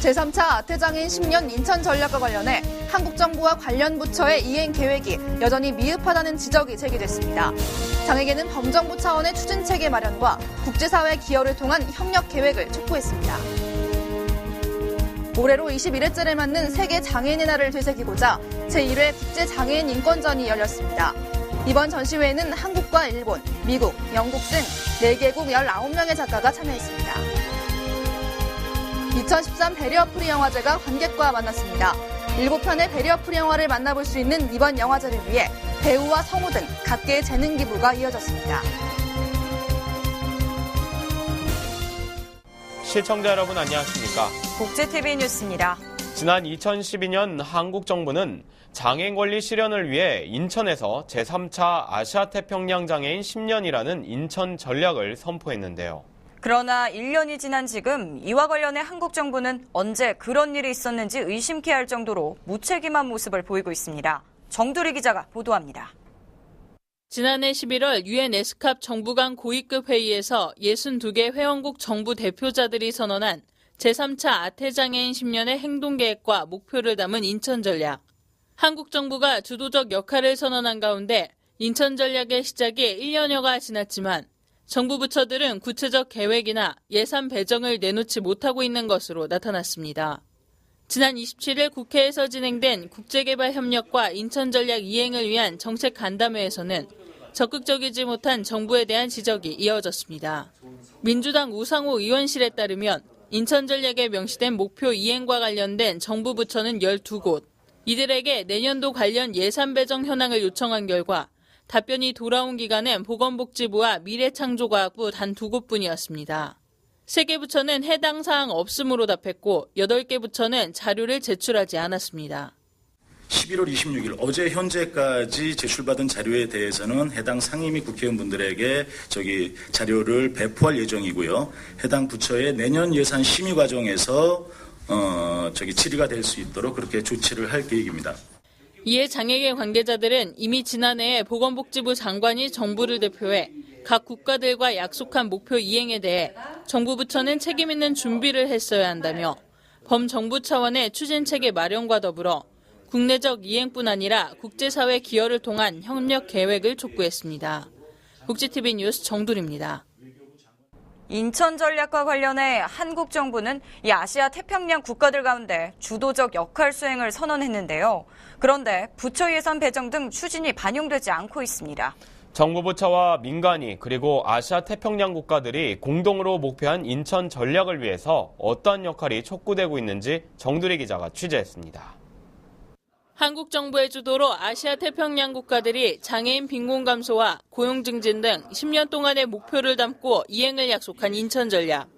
제3차 아태장애인 10년 인천 전략과 관련해 한국 정부와 관련 부처의 이행 계획이 여전히 미흡하다는 지적이 제기됐습니다. 장에게는 범정부 차원의 추진 체계 마련과 국제사회 기여를 통한 협력 계획을 촉구했습니다. 올해로 21회째를 맞는 세계 장애인의 날을 되새기고자 제1회 국제장애인 인권전이 열렸습니다. 이번 전시회에는 한국과 일본, 미국, 영국 등 4개국 19명의 작가가 참여했습니다. 2013 베리어프리 영화제가 관객과 만났습니다. 7편의 베리어프리 영화를 만나볼 수 있는 이번 영화제를 위해 배우와 성우 등 각계의 재능 기부가 이어졌습니다. 시청자 여러분 안녕하십니까? 국제TV 뉴스입니다. 지난 2012년 한국 정부는 장애인 권리 실현을 위해 인천에서 제3차 아시아태평양 장애인 10년이라는 인천 전략을 선포했는데요. 그러나 1년이 지난 지금 이와 관련해 한국 정부는 언제 그런 일이 있었는지 의심케 할 정도로 무책임한 모습을 보이고 있습니다. 정두리 기자가 보도합니다. 지난해 11월 유엔 에스캅 정부 간 고위급 회의에서 62개 회원국 정부 대표자들이 선언한 제3차 아태장애인 10년의 행동계획과 목표를 담은 인천 전략. 한국 정부가 주도적 역할을 선언한 가운데 인천 전략의 시작이 1년여가 지났지만 정부 부처들은 구체적 계획이나 예산 배정을 내놓지 못하고 있는 것으로 나타났습니다. 지난 27일 국회에서 진행된 국제개발협력과 인천전략 이행을 위한 정책 간담회에서는 적극적이지 못한 정부에 대한 지적이 이어졌습니다. 민주당 우상호 의원실에 따르면 인천전략에 명시된 목표 이행과 관련된 정부 부처는 12곳, 이들에게 내년도 관련 예산 배정 현황을 요청한 결과 답변이 돌아온 기관은 보건복지부와 미래창조과학부 단 2곳뿐이었습니다. 3개 부처는 해당 사항 없음으로 답했고 8개 부처는 자료를 제출하지 않았습니다. 11월 26일 어제 현재까지 제출받은 자료에 대해서는 해당 상임위 국회의원분들에게 자료를 배포할 예정이고요. 해당 부처의 내년 예산 심의 과정에서 질의가 될 수 있도록 그렇게 조치를 할 계획입니다. 이에 장애계 관계자들은 이미 지난해에 보건복지부 장관이 정부를 대표해 각 국가들과 약속한 목표 이행에 대해 정부 부처는 책임 있는 준비를 했어야 한다며 범정부 차원의 추진체계 마련과 더불어 국내적 이행뿐 아니라 국제사회 기여를 통한 협력 계획을 촉구했습니다. 국제TV 뉴스 정두리입니다. 인천 전략과 관련해 한국 정부는 이 아시아 태평양 국가들 가운데 주도적 역할 수행을 선언했는데요. 그런데 부처 예산 배정 등 추진이 반영되지 않고 있습니다. 정부 부처와 민간이 그리고 아시아 태평양 국가들이 공동으로 목표한 인천 전략을 위해서 어떤 역할이 촉구되고 있는지 정두리 기자가 취재했습니다. 한국 정부의 주도로 아시아 태평양 국가들이 장애인 빈곤 감소와 고용 증진 등 10년 동안의 목표를 담고 이행을 약속한 인천 전략.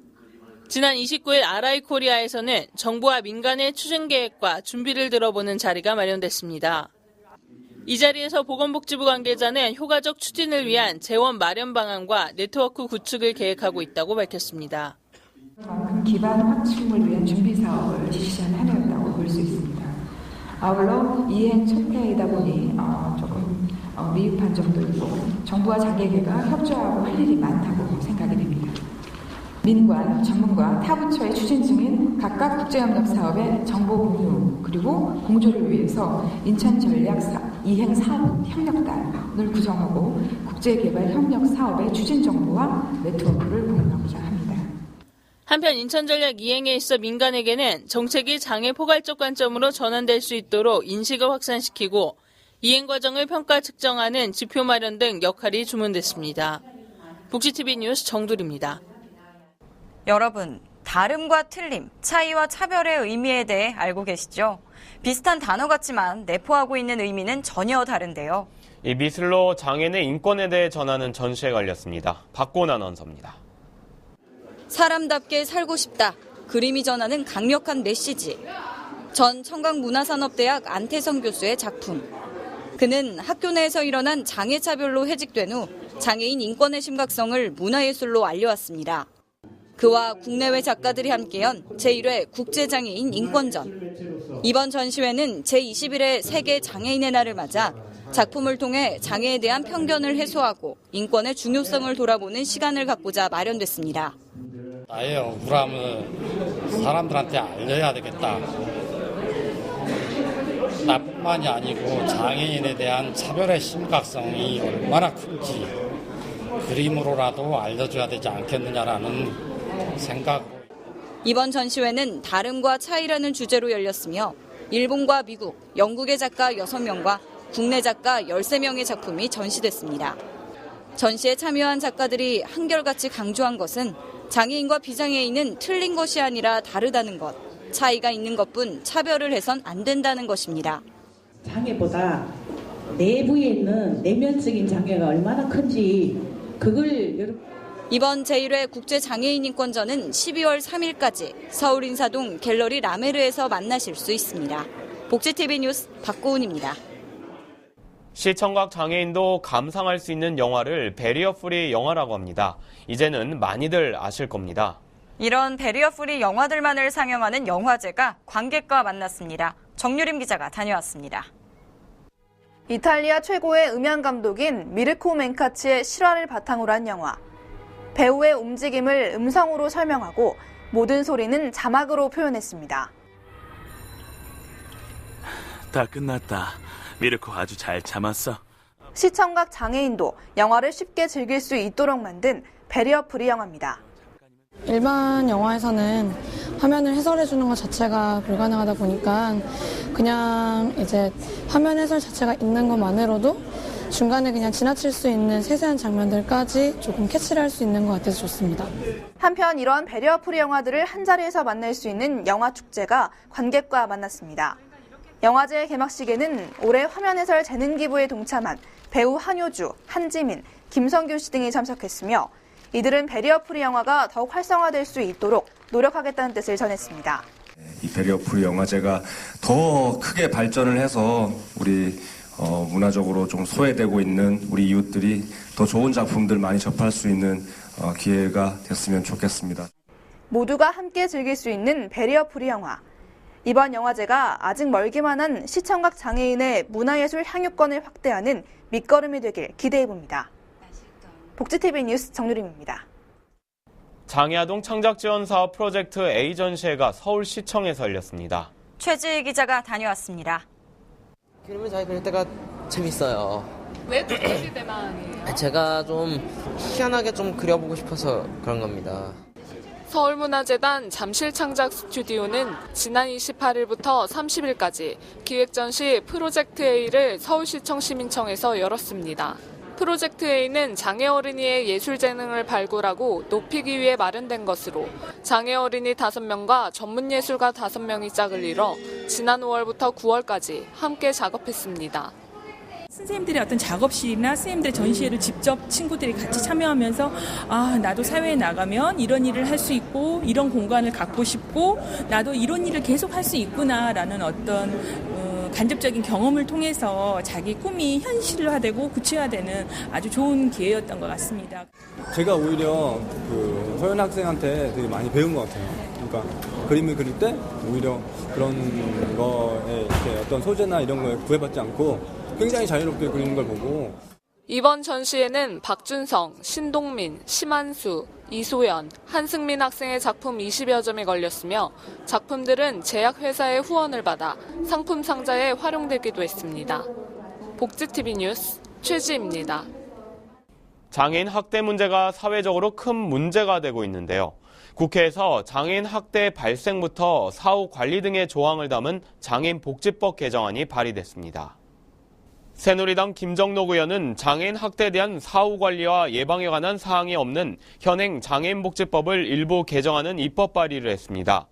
지난 29일 아라이코리아에서는 정부와 민간의 추진 계획과 준비를 들어보는 자리가 마련됐습니다. 이 자리에서 보건복지부 관계자는 효과적 추진을 위한 재원 마련 방안과 네트워크 구축을 계획하고 있다고 밝혔습니다. 큰 기반 확충을 위한 준비 사업을 지시한 한 해였다고 볼 수 있습니다. 아울러 이행 첫 해이다 보니 조금 미흡한 점도 있고 정부와 장애계가 협조하고 할 일이 많다고 생각이 됩니다. 민관, 전문가, 타 부처의 추진 중인 각각 국제협력 사업의 정보 공유 그리고 공조를 위해서 인천 전략 이행 사업 협력단을 구성하고 국제개발 협력 사업의 추진 정보와 네트워크를 공유하고자 합니다. 한편 인천전략 이행에 있어 민간에게는 정책이 장애 포괄적 관점으로 전환될 수 있도록 인식을 확산시키고 이행 과정을 평가 측정하는 지표 마련 등 역할이 주문됐습니다. 국제TV 뉴스 정두리입니다. 여러분, 다름과 틀림, 차이와 차별의 의미에 대해 알고 계시죠? 비슷한 단어 같지만 내포하고 있는 의미는 전혀 다른데요. 이 미술로 장애인의 인권에 대해 전하는 전시회가 열렸습니다. 박고은 아나운서입니다. 사람답게 살고 싶다. 그림이 전하는 강력한 메시지. 전 청강문화산업대학 안태성 교수의 작품. 그는 학교 내에서 일어난 장애차별로 회직된 후 장애인 인권의 심각성을 문화예술로 알려왔습니다. 그와 국내외 작가들이 함께한 제1회 국제장애인 인권전. 이번 전시회는 제21회 세계 장애인의 날을 맞아 작품을 통해 장애에 대한 편견을 해소하고 인권의 중요성을 돌아보는 시간을 갖고자 마련됐습니다. 아예 억울함을 사람들한테 알려야 되겠다. 나뿐만이 아니고 장애인에 대한 차별의 심각성이 얼마나 큰지 그림으로라도 알려줘야 되지 않겠느냐라는 생각. 이번 전시회는 다름과 차이라는 주제로 열렸으며 일본과 미국, 영국의 작가 6명과 국내 작가 13명의 작품이 전시됐습니다. 전시에 참여한 작가들이 한결같이 강조한 것은 장애인과 비장애인은 틀린 것이 아니라 다르다는 것, 차이가 있는 것뿐 차별을 해선 안 된다는 것입니다. 장애보다 내부에 있는 내면적인 장애가 얼마나 큰지 그걸 이번 제1회 국제장애인인권전은 12월 3일까지 서울인사동 갤러리 라메르에서 만나실 수 있습니다. 복지TV 뉴스 박고은입니다. 시청각 장애인도 감상할 수 있는 영화를 배리어 프리 영화라고 합니다. 이제는 많이들 아실 겁니다. 이런 배리어 프리 영화들만을 상영하는 영화제가 관객과 만났습니다. 정유림 기자가 다녀왔습니다. 이탈리아 최고의 음향 감독인 미르코 멘카치의 실화를 바탕으로 한 영화. 배우의 움직임을 음성으로 설명하고 모든 소리는 자막으로 표현했습니다. 다 끝났다. 미르코 아주 잘 참았어. 시청각 장애인도 영화를 쉽게 즐길 수 있도록 만든 배리어 프리 영화입니다. 일반 영화에서는 화면을 해설해주는 것 자체가 불가능하다 보니까 그냥 이제 화면 해설 자체가 있는 것만으로도 중간에 그냥 지나칠 수 있는 세세한 장면들까지 조금 캐치를 할 수 있는 것 같아서 좋습니다. 한편 이런 배리어 프리 영화들을 한자리에서 만날 수 있는 영화 축제가 관객과 만났습니다. 영화제 개막식에는 올해 화면 해설 재능 기부에 동참한 배우 한효주, 한지민, 김성균 씨 등이 참석했으며 이들은 배리어 프리 영화가 더욱 활성화될 수 있도록 노력하겠다는 뜻을 전했습니다. 이 배리어 프리 영화제가 더 크게 발전을 해서 우리 문화적으로 좀 소외되고 있는 우리 이웃들이 더 좋은 작품들 많이 접할 수 있는 기회가 됐으면 좋겠습니다. 모두가 함께 즐길 수 있는 배리어 프리 영화. 이번 영화제가 아직 멀기만 한 시청각 장애인의 문화예술 향유권을 확대하는 밑거름이 되길 기대해봅니다. 복지TV 뉴스 정유림입니다. 장애아동 창작지원사업 프로젝트 A 전시회가 서울시청에서 열렸습니다. 최지희 기자가 다녀왔습니다. 그림을 잘 그릴 때가 재밌어요. 왜 그리실 때만? 제가 좀 희한하게 좀 그려보고 싶어서 그런 겁니다. 서울문화재단 잠실창작 스튜디오는 지난 28일부터 30일까지 기획전시 프로젝트 A를 서울시청 시민청에서 열었습니다. 프로젝트 A는 장애 어린이의 예술 재능을 발굴하고 높이기 위해 마련된 것으로 장애 어린이 5명과 전문 예술가 5명이 짝을 이뤄 지난 5월부터 9월까지 함께 작업했습니다. 선생님들의 어떤 작업실이나 선생님들의 전시회를 직접 친구들이 같이 참여하면서 나도 사회에 나가면 이런 일을 할 수 있고 이런 공간을 갖고 싶고 나도 이런 일을 계속 할 수 있구나라는 어떤 간접적인 경험을 통해서 자기 꿈이 현실화되고 구체화되는 아주 좋은 기회였던 것 같습니다. 제가 오히려 서현 학생한테 되게 많이 배운 것 같아요. 그러니까 그림을 그릴 때 오히려 그런 거에 이렇게 어떤 소재나 이런 거에 구애받지 않고 굉장히 자유롭게 그리는 걸 보고 이번 전시회는 박준성, 신동민, 심한수, 이소연, 한승민 학생의 작품 20여 점이 걸렸으며 작품들은 제약회사의 후원을 받아 상품 상자에 활용되기도 했습니다. 복지TV 뉴스 최지입니다. 장애인 학대 문제가 사회적으로 큰 문제가 되고 있는데요. 국회에서 장애인 학대 발생부터 사후 관리 등의 조항을 담은 장애인 복지법 개정안이 발의됐습니다. 새누리당 김정록 의원은 장애인 학대에 대한 사후 관리와 예방에 관한 사항이 없는 현행 장애인복지법을 일부 개정하는 입법 발의를 했습니다.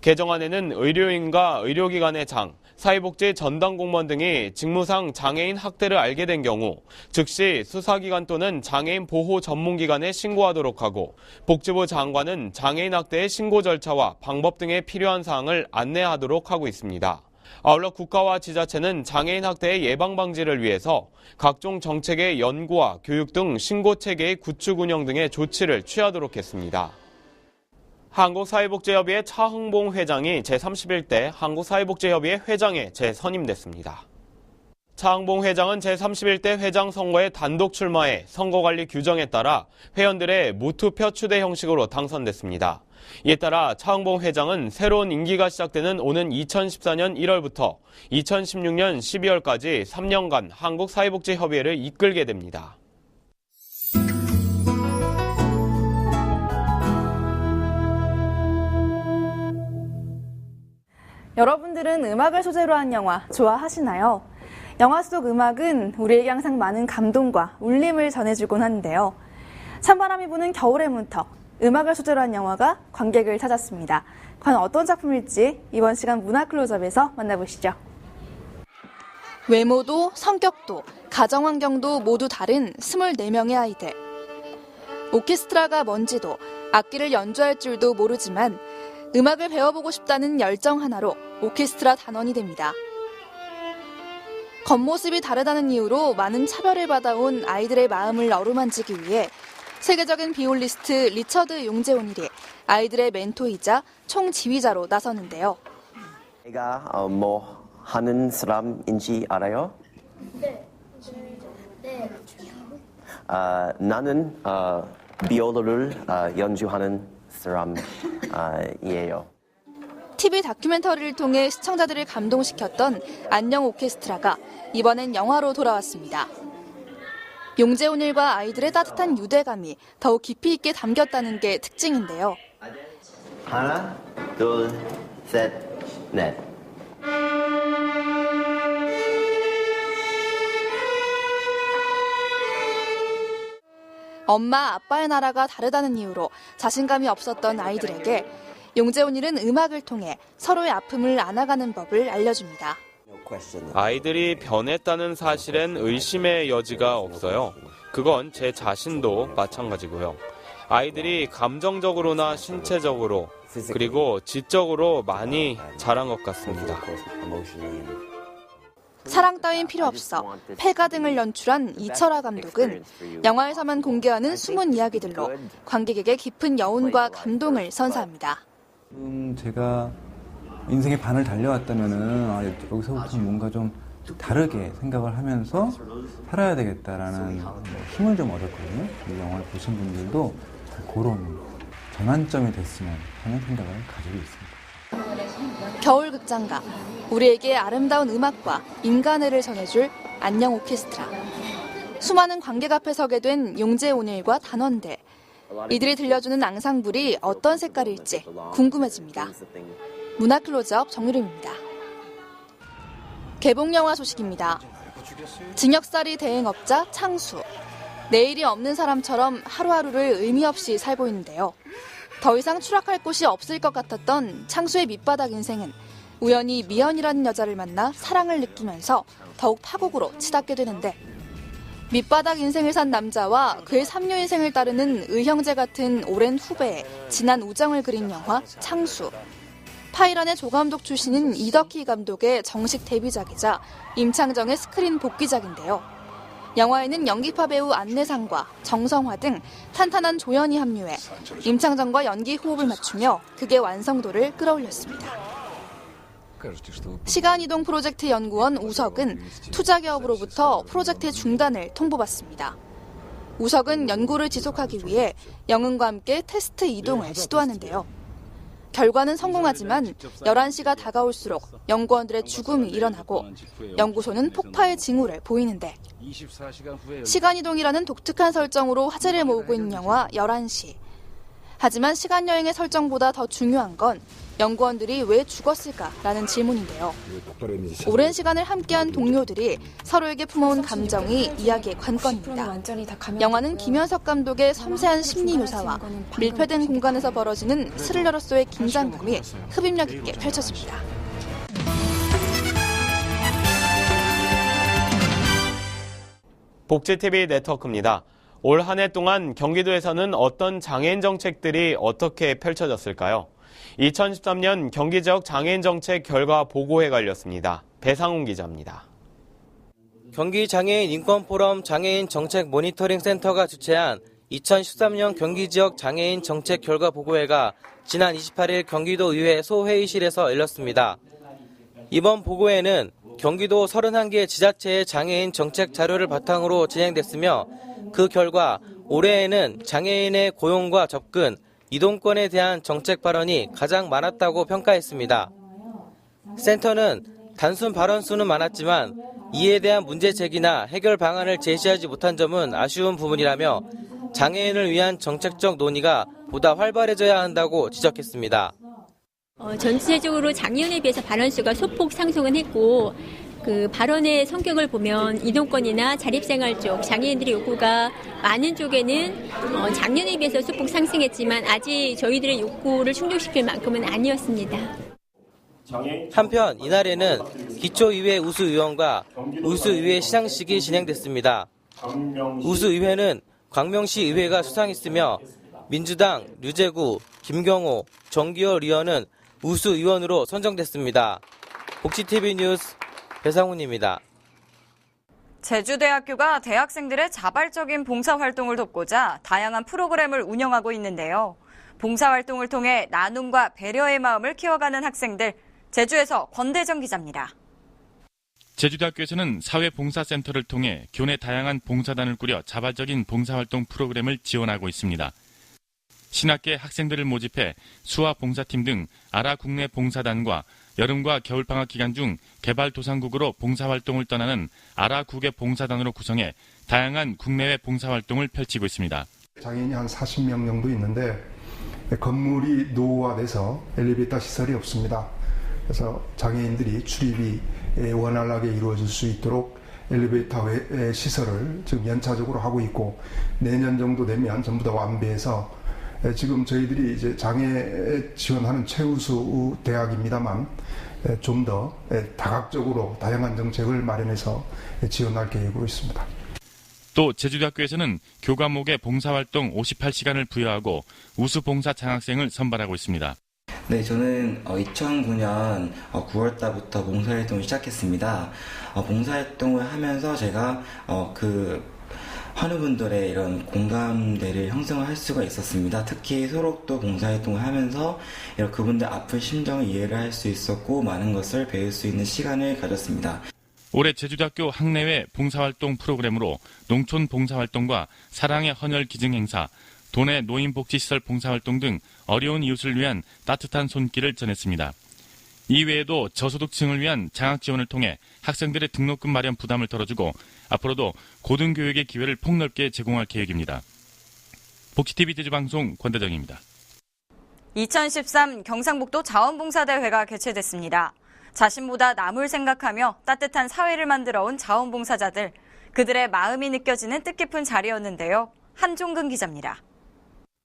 개정안에는 의료인과 의료기관의 장, 사회복지 전담 공무원 등이 직무상 장애인 학대를 알게 된 경우 즉시 수사기관 또는 장애인 보호 전문기관에 신고하도록 하고 복지부 장관은 장애인 학대의 신고 절차와 방법 등에 필요한 사항을 안내하도록 하고 있습니다. 아울러 국가와 지자체는 장애인 학대의 예방 방지를 위해서 각종 정책의 연구와 교육 등 신고체계의 구축 운영 등의 조치를 취하도록 했습니다. 한국사회복지협의회 차흥봉 회장이 제31대 한국사회복지협의회 회장에 재선임됐습니다. 차흥봉 회장은 제31대 회장 선거에 단독 출마해 선거관리 규정에 따라 회원들의 무투표 추대 형식으로 당선됐습니다. 이에 따라 차흥봉 회장은 새로운 임기가 시작되는 오는 2014년 1월부터 2016년 12월까지 3년간 한국사회복지협의회를 이끌게 됩니다. 여러분들은 음악을 소재로 한 영화 좋아하시나요? 영화 속 음악은 우리에게 항상 많은 감동과 울림을 전해주곤 하는데요. 찬바람이 부는 겨울의 문턱, 음악을 소재로 한 영화가 관객을 찾았습니다. 과연 어떤 작품일지 이번 시간 문화 클로즈업에서 만나보시죠. 외모도 성격도 가정환경도 모두 다른 24명의 아이들. 오케스트라가 뭔지도 악기를 연주할 줄도 모르지만 음악을 배워보고 싶다는 열정 하나로 오케스트라 단원이 됩니다. 겉모습이 다르다는 이유로 많은 차별을 받아온 아이들의 마음을 어루만지기 위해 세계적인 비올리스트 리처드 용재온일이 아이들의 멘토이자 총지휘자로 나서는데요. 내가 뭐 하는 사람인지 알아요? 네. 나는 비올라를 연주하는 사람이에요. TV 다큐멘터리를 통해 시청자들을 감동시켰던 안녕 오케스트라가 이번엔 영화로 돌아왔습니다. 용재온일과 아이들의 따뜻한 유대감이 더욱 깊이 있게 담겼다는 게 특징인데요. 하나, 둘, 셋, 넷. 엄마, 아빠의 나라가 다르다는 이유로 자신감이 없었던 아이들에게 용재온일은 음악을 통해 서로의 아픔을 안아가는 법을 알려줍니다. 아이들이 변했다는 사실엔 의심의 여지가 없어요. 그건 제 자신도 마찬가지고요. 아이들이 감정적으로나 신체적으로 그리고 지적으로 많이 자란 것 같습니다. 사랑 따윈 필요 없어. 패가 등을 연출한 이철아 감독은 영화에서만 공개하는 숨은 이야기들로 관객에게 깊은 여운과 감동을 선사합니다. 제가 인생의 반을 달려왔다면은 여기서부터 뭔가 좀 다르게 생각을 하면서 살아야 되겠다라는 힘을 좀 얻었거든요. 이 영화를 보신 분들도 그런 전환점이 됐으면 하는 생각을 가지고 있습니다. 겨울 극장가, 우리에게 아름다운 음악과 인간애를 전해줄 안녕 오케스트라. 수많은 관객 앞에 서게 된 용재온일과 단원들. 이들이 들려주는 앙상블이 어떤 색깔일지 궁금해집니다. 문화 클로즈업 정유림입니다. 개봉 영화 소식입니다. 징역살이 대행업자 창수. 내일이 없는 사람처럼 하루하루를 의미 없이 살고 있는데요. 더 이상 추락할 곳이 없을 것 같았던 창수의 밑바닥 인생은 우연히 미연이라는 여자를 만나 사랑을 느끼면서 더욱 파국으로 치닫게 되는데, 밑바닥 인생을 산 남자와 그의 삼류 인생을 따르는 의형제 같은 오랜 후배의 진한 우정을 그린 영화 창수. 파이런의 조감독 출신인 이덕희 감독의 정식 데뷔작이자 임창정의 스크린 복귀작인데요. 영화에는 연기파 배우 안내상과 정성화 등 탄탄한 조연이 합류해 임창정과 연기 호흡을 맞추며 극의 완성도를 끌어올렸습니다. 시간이동 프로젝트 연구원 우석은 투자기업으로부터 프로젝트 중단을 통보받습니다. 우석은 연구를 지속하기 위해 영은과 함께 테스트 이동을 시도하는데요. 결과는 성공하지만 11시가 다가올수록 연구원들의 죽음이 일어나고 연구소는 폭파의 징후를 보이는데, 시간이동이라는 독특한 설정으로 화제를 모으고 있는 영화 11시. 하지만 시간여행의 설정보다 더 중요한 건 연구원들이 왜 죽었을까라는 질문인데요. 오랜 시간을 함께한 동료들이 서로에게 품어온 감정이 이야기의 관건입니다. 영화는 김현석 감독의 섬세한 심리 묘사와 밀폐된 공간에서 벌어지는 스릴러로서의 긴장감이 흡입력 있게 펼쳐집니다. 복지TV 네트워크입니다. 올 한 해 동안 경기도에서는 어떤 장애인 정책들이 어떻게 펼쳐졌을까요? 2013년 경기 지역 장애인 정책 결과 보고회가 열렸습니다. 배상훈 기자입니다. 경기 장애인 인권 포럼 장애인 정책 모니터링 센터가 주최한 2013년 경기 지역 장애인 정책 결과 보고회가 지난 28일 경기도 의회 소회의실에서 열렸습니다. 이번 보고회는 경기도 31개 지자체의 장애인 정책 자료를 바탕으로 진행됐으며, 그 결과 올해에는 장애인의 고용과 접근, 이동권에 대한 정책 발언이 가장 많았다고 평가했습니다. 센터는 단순 발언 수는 많았지만 이에 대한 문제 제기나 해결 방안을 제시하지 못한 점은 아쉬운 부분이라며 장애인을 위한 정책적 논의가 보다 활발해져야 한다고 지적했습니다. 전체적으로 작년에 비해서 발언 수가 소폭 상승은 했고 그 발언의 성격을 보면 이동권이나 자립생활 쪽 장애인들의 요구가 많은 쪽에는 작년에 비해서 소폭 상승했지만 아직 저희들의 욕구를 충족시킬 만큼은 아니었습니다. 한편 이날에는 기초의회 우수의원과 우수의회 시상식이 진행됐습니다. 우수의회는 광명시 의회가 수상했으며 민주당 류재구, 김경호, 정기열 의원은 우수의원으로 선정됐습니다. 복지TV 뉴스 배상훈입니다. 제주대학교가 대학생들의 자발적인 봉사활동을 돕고자 다양한 프로그램을 운영하고 있는데요. 봉사활동을 통해 나눔과 배려의 마음을 키워가는 학생들, 제주에서 권대정 기자입니다. 제주대학교에서는 사회봉사센터를 통해 교내 다양한 봉사단을 꾸려 자발적인 봉사활동 프로그램을 지원하고 있습니다. 신학계 학생들을 모집해 수화봉사팀 등 아라 국내 봉사단과 여름과 겨울방학 기간 중 개발도상국으로 봉사활동을 떠나는 아라국의 봉사단으로 구성해 다양한 국내외 봉사활동을 펼치고 있습니다. 장애인이 한 40명 정도 있는데 건물이 노후화돼서 엘리베이터 시설이 없습니다. 그래서 장애인들이 출입이 원활하게 이루어질 수 있도록 엘리베이터 시설을 지금 연차적으로 하고 있고 내년 정도 되면 전부 다 완비해서 지금 저희들이 이제 장애 지원하는 최우수 대학입니다만 좀 더 다각적으로 다양한 정책을 마련해서 지원할 계획으로 있습니다. 또 제주대학교에서는 교과목의 봉사활동 58시간을 부여하고 우수봉사 장학생을 선발하고 있습니다. 네, 저는 2009년 9월 달부터 봉사활동을 시작했습니다. 봉사활동을 하면서 제가 환우분들의 이런 공감대를 형성을 할 수가 있었습니다. 특히 소록도 봉사활동을 하면서 그분들 아픈 심정을 이해를 할 수 있었고 많은 것을 배울 수 있는 시간을 가졌습니다. 올해 제주대학교 학내외 봉사활동 프로그램으로 농촌 봉사활동과 사랑의 헌혈 기증행사, 도내 노인복지시설 봉사활동 등 어려운 이웃을 위한 따뜻한 손길을 전했습니다. 이외에도 저소득층을 위한 장학 지원을 통해 학생들의 등록금 마련 부담을 덜어주고 앞으로도 고등교육의 기회를 폭넓게 제공할 계획입니다. 복지TV 제주방송 권대정입니다. 2013 경상북도 자원봉사대회가 개최됐습니다. 자신보다 남을 생각하며 따뜻한 사회를 만들어온 자원봉사자들, 그들의 마음이 느껴지는 뜻깊은 자리였는데요. 한종근 기자입니다.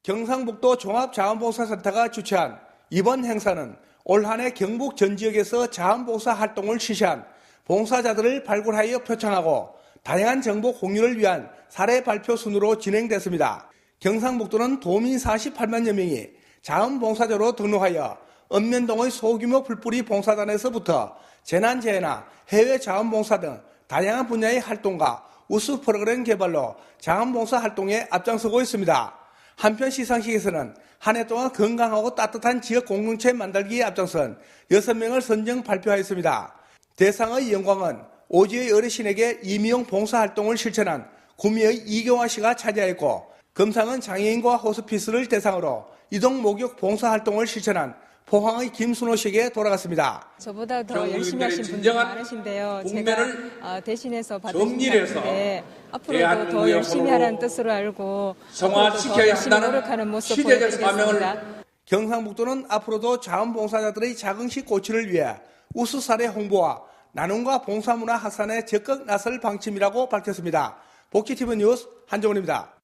경상북도 종합자원봉사센터가 주최한 이번 행사는 올 한 해 경북 전 지역에서 자원봉사 활동을 실시한 봉사자들을 발굴하여 표창하고 다양한 정보 공유를 위한 사례 발표 순으로 진행됐습니다. 경상북도는 도민 48만여 명이 자원봉사자로 등록하여 읍면동의 소규모 불뿌리 봉사단에서부터 재난재해나 해외 자원봉사 등 다양한 분야의 활동과 우수 프로그램 개발로 자원봉사 활동에 앞장서고 있습니다. 한편 시상식에서는 한 해 동안 건강하고 따뜻한 지역 공동체 만들기에 앞장선 6명을 선정 발표하였습니다. 대상의 영광은 오지의 어르신에게 임의용 봉사활동을 실천한 구미의 이경화 씨가 차지하였고, 금상은 장애인과 호스피스를 대상으로 이동 목욕 봉사활동을 실천한 포항의 김순호 씨에게 돌아갔습니다. 저보다 더 열심히 하신 분들이 많으신데요. 제가 대신해서 받으신 건데 앞으로도 더 열심히 하라는 뜻으로 알고 더 열심히 노력하는 모습 보여드리겠습니다. 경상북도는 앞으로도 자원봉사자들의 자긍심 고취를 위해 우수 사례 홍보와 나눔과 봉사문화 확산에 적극 나설 방침이라고 밝혔습니다. 복지TV 뉴스 한정훈입니다.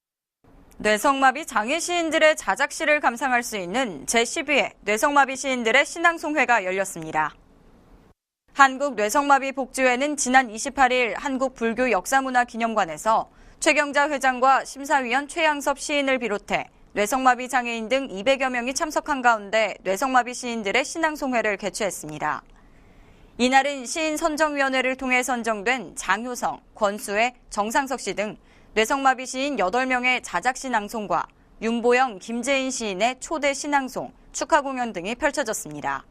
뇌성마비 장애 시인들의 자작시를 감상할 수 있는 제12회 뇌성마비 시인들의 신앙송회가 열렸습니다. 한국뇌성마비복지회는 지난 28일 한국불교역사문화기념관에서 최경자 회장과 심사위원 최양섭 시인을 비롯해 뇌성마비 장애인 등 200여 명이 참석한 가운데 뇌성마비 시인들의 신앙송회를 개최했습니다. 이날은 시인선정위원회를 통해 선정된 장효성, 권수혜, 정상석 씨 등 뇌성마비 시인 8명의 자작시 낭송과 윤보영, 김재인 시인의 초대 신앙송, 축하 공연 등이 펼쳐졌습니다.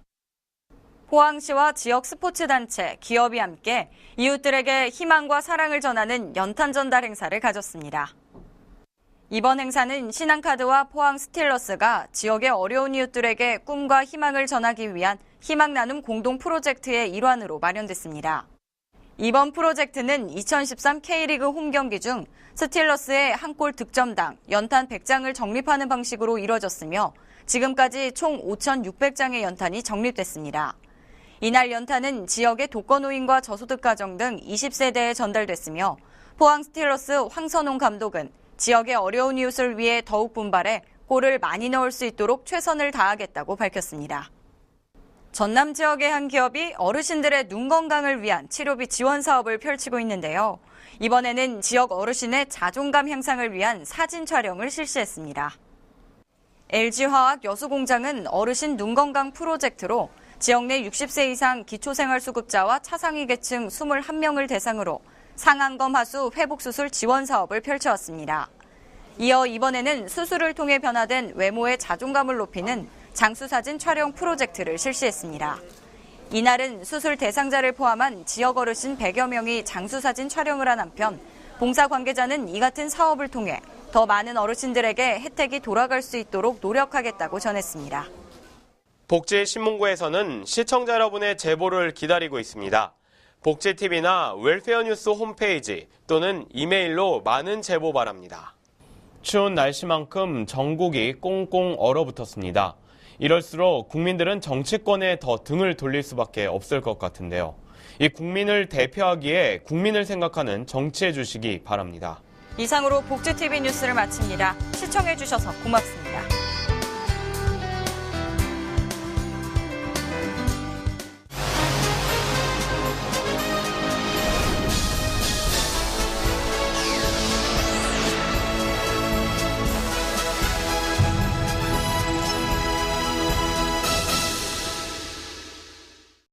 포항시와 지역 스포츠단체, 기업이 함께 이웃들에게 희망과 사랑을 전하는 연탄 전달 행사를 가졌습니다. 이번 행사는 신한카드와 포항 스틸러스가 지역의 어려운 이웃들에게 꿈과 희망을 전하기 위한 희망 나눔 공동 프로젝트의 일환으로 마련됐습니다. 이번 프로젝트는 2013 K리그 홈 경기 중 스틸러스의 한 골 득점당 연탄 100장을 적립하는 방식으로 이뤄졌으며 지금까지 총 5,600장의 연탄이 적립됐습니다. 이날 연탄은 지역의 독거노인과 저소득 가정 등 20세대에 전달됐으며 포항 스틸러스 황선홍 감독은 지역의 어려운 이웃을 위해 더욱 분발해 골을 많이 넣을 수 있도록 최선을 다하겠다고 밝혔습니다. 전남 지역의 한 기업이 어르신들의 눈 건강을 위한 치료비 지원 사업을 펼치고 있는데요. 이번에는 지역 어르신의 자존감 향상을 위한 사진 촬영을 실시했습니다. LG화학 여수공장은 어르신 눈 건강 프로젝트로 지역 내 60세 이상 기초생활수급자와 차상위 계층 21명을 대상으로 상안검 하수 회복수술 지원 사업을 펼쳐왔습니다. 이어 이번에는 수술을 통해 변화된 외모의 자존감을 높이는 장수사진 촬영 프로젝트를 실시했습니다. 이날은 수술 대상자를 포함한 지역 어르신 100여 명이 장수사진 촬영을 한 한편 봉사 관계자는 이 같은 사업을 통해 더 많은 어르신들에게 혜택이 돌아갈 수 있도록 노력하겠다고 전했습니다. 복지신문고에서는 시청자 여러분의 제보를 기다리고 있습니다. 복지TV나 웰페어뉴스 홈페이지 또는 이메일로 많은 제보 바랍니다. 추운 날씨만큼 전국이 꽁꽁 얼어붙었습니다. 이럴수록 국민들은 정치권에 더 등을 돌릴 수밖에 없을 것 같은데요. 이 국민을 대표하기에 국민을 생각하는 정치해 주시기 바랍니다. 이상으로 복지TV 뉴스를 마칩니다. 시청해 주셔서 고맙습니다.